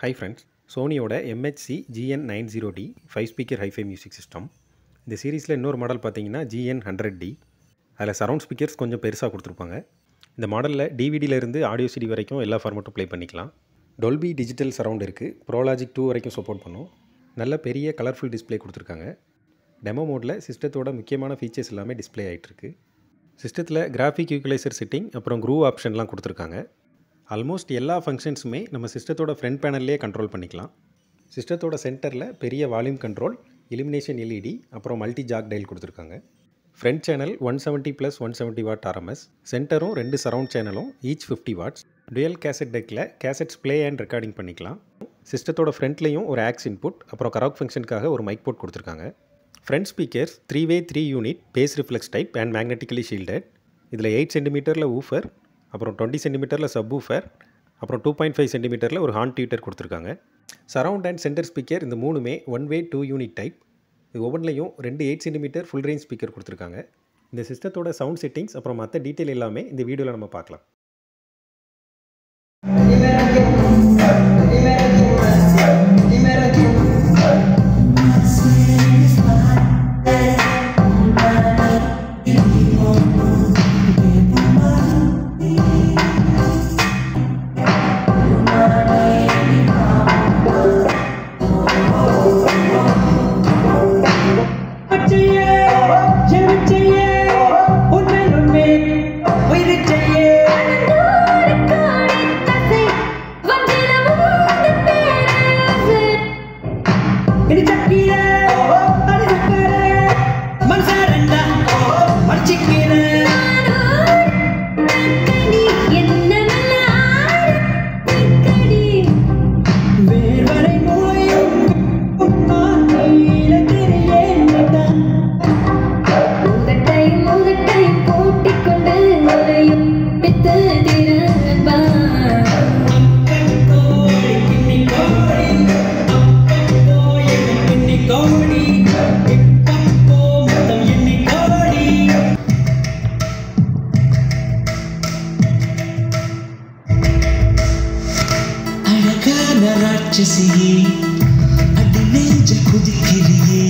Hi friends, சோனியோட MHC GN90D 5 speaker hi fi music system. இந்த சீரீஸில் இன்னொரு மாடல் பார்த்தீங்கன்னா GN100D. அதில் சரவுண்ட் ஸ்பீக்கர்ஸ் கொஞ்சம் பெருசாக கொடுத்துருப்பாங்க. இந்த மாடலில் டிவிடியிலேருந்து ஆடியோ சிடி வரைக்கும் எல்லா ஃபார்மேட்டும் ப்ளே பண்ணிக்கலாம். டொல்பி டிஜிட்டல் சரவுண்ட் இருக்குது. ப்ரோலாஜிக் 2 வரைக்கும் சப்போர்ட் பண்ணும். நல்ல பெரிய கலர்ஃபுல் டிஸ்பிளே கொடுத்துருக்காங்க. டெமோ மோடில் சிஸ்டத்தோட முக்கியமான ஃபீச்சர்ஸ் எல்லாமே டிஸ்பிளே ஆகிட்டுருக்கு. சிஸ்டத்தில் கிராஃபிக் ஈக்குவலைசர் செட்டிங் அப்புறம் க்ரூவ் ஆப்ஷன்லாம் கொடுத்துருக்காங்க. ஆல்மோஸ்ட் எல்லா ஃபங்க்ஷன்ஸுமே நம்ம சிஸ்டத்தோட ஃப்ரண்ட் பேனல்லே கண்ட்ரோல் பண்ணிக்கலாம். சிஸ்டத்தோட சென்டரில் பெரிய வால்யூம் கண்ட்ரோல், இலுமினேஷன் LED அப்புறம் மல்டி ஜாக் டயல் கொடுத்துருக்காங்க. ஃப்ரண்ட் சேனல் 170+170 வாட் RMS, சென்டரும் 2 சரவுண்ட் சேனலும் ஈச் 50 வாட்ஸ். டுயல் கேசட் டெக்கில் கேசட்ஸ் ப்ளே அண்ட் ரெக்கார்டிங் பண்ணிக்கலாம். சிஸ்டத்தோட ஃப்ரண்ட்லேயும் ஒரு ஆக்ஸ் இன்புட் அப்புறம் கராக் ஃபங்க்ஷனுக்காக ஒரு மைக் போர்ட் கொடுத்துருக்காங்க. Front speakers 3-way 3 unit bass reflex type and magnetically shielded. இதில் 8 சென்டிமீட்டரில் ஊஃபர், அப்புறம் 20 சென்டிமீட்டரில் சப் ஊஃபர், அப்புறம் 2.5 சென்டிமீட்டரில் ஒரு ஹார்ன் டியூட்டர் கொடுத்துருக்காங்க. சரவுண்ட் அண்ட் சென்டர் ஸ்பீக்கர் இந்த மூணுமே 1-way 2 யூனிட் டைப். இது ஒவ்வொன்றிலையும் 2 8 சென்டிமீட்டர் ஃபுல் ரேஞ்ச் ஸ்பீக்கர் கொடுத்துருக்காங்க. இந்த சிஸ்டத்தோட சவுண்ட் செட்டிங்ஸ் அப்புறம் மற்ற டீட்டெயில் எல்லாமே இந்த வீடியோவில் நம்ம பார்க்கலாம். ராட்சசியே அடி நெஞ்ச குதிக்கிறியே,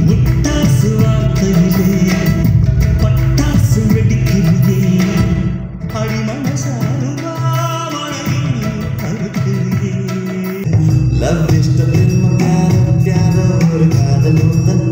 முட்டாசு வார்த்தையிலே பட்டாசு வெடிக்கிறியே, அடி மனசாரும் மாமழையில் அறுக்கிறியே. லவ் இஷ்டத்தின் தியாக ஒரு காதல் உந்தன்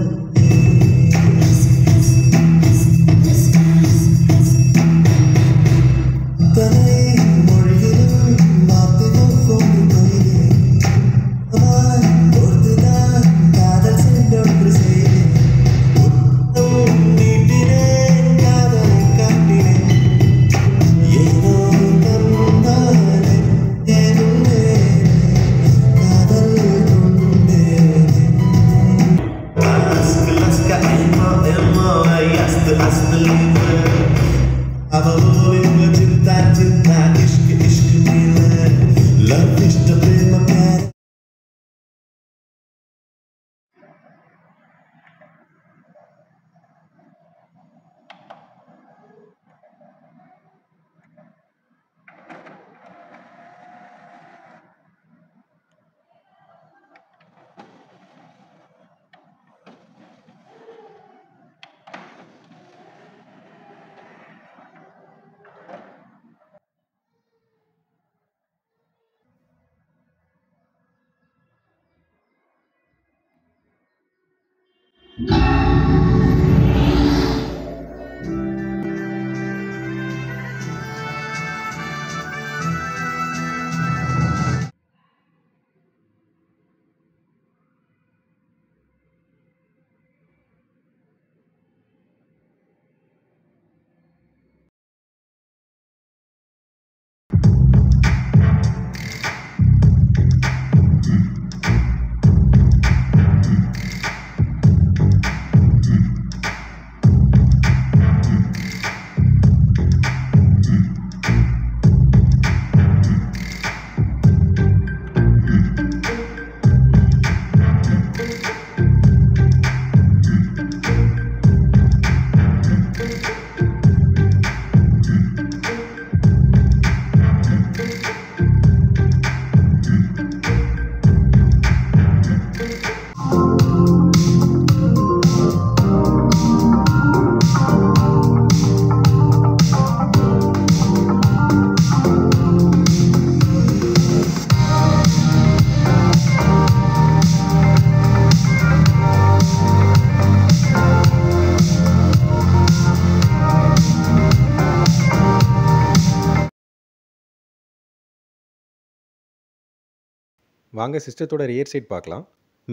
வாங்க சிஸ்டத்தோட ரியர் சைட் பார்க்கலாம்.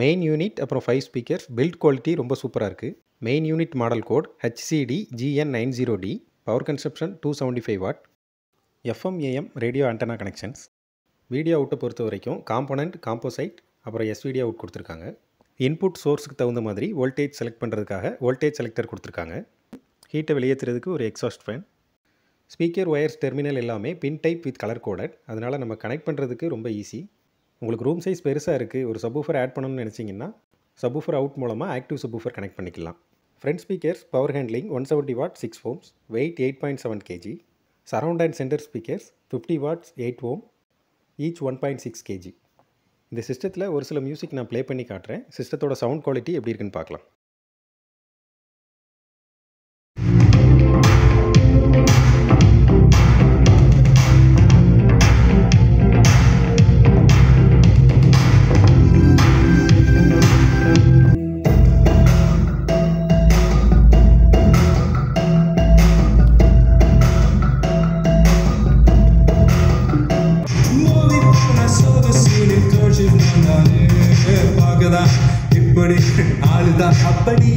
மெயின் யூனிட் அப்புறம் 5 ஸ்பீக்கர்ஸ். பில்ட் குவாலிட்டி ரொம்ப சூப்பராக இருக்குது. Main unit model code HCD GN90D. Power consumption 275 watt. FM AM radio antenna connections. Video அவுட்டை பொறுத்த வரைக்கும் காம்போனன்ட், காம்போசைட் அப்புறம் SVD அவுட் கொடுத்துருக்காங்க. இன்புட் சோர்ஸுக்கு தகுந்த மாதிரி வோல்டேஜ் செலக்ட் பண்ணுறதுக்காக வோல்டேஜ் செலக்டர் கொடுத்துருக்காங்க. ஹீட்டை வெளியேற்றுறதுக்கு ஒரு exhaust fan. Speaker wires terminal எல்லாமே pin type with colour coded. அதனால் நம்ம கனெக்ட் பண்ணுறதுக்கு ரொம்ப ஈஸி. உங்களுக்கு ரூம் சைஸ் பெருசாக இருக்குது, ஒரு சப்வூஃபர் ஆட் பண்ணணும்னு நினச்சிங்கன்னா சப்வூஃபர் அவுட் மூலமாக ஆக்டிவ் சப்வூஃபர் கனெக்ட் பண்ணிக்கலாம். Front speakers power handling 170 watt 6 ohms, weight 8.7 kg. Surround and centre speakers 50 watts 8 ohm, each 1.6 kg. இந்த சிஸ்டத்தில் ஒரு சில மியூசிக் நான் ப்ளே பண்ணி காட்டுறேன். சிஸ்டத்தோட சவுண்ட் குவாலிட்டி எப்படி இருக்குன்னு பார்க்கலாம். இப்படி ஆளுதான் அப்படி.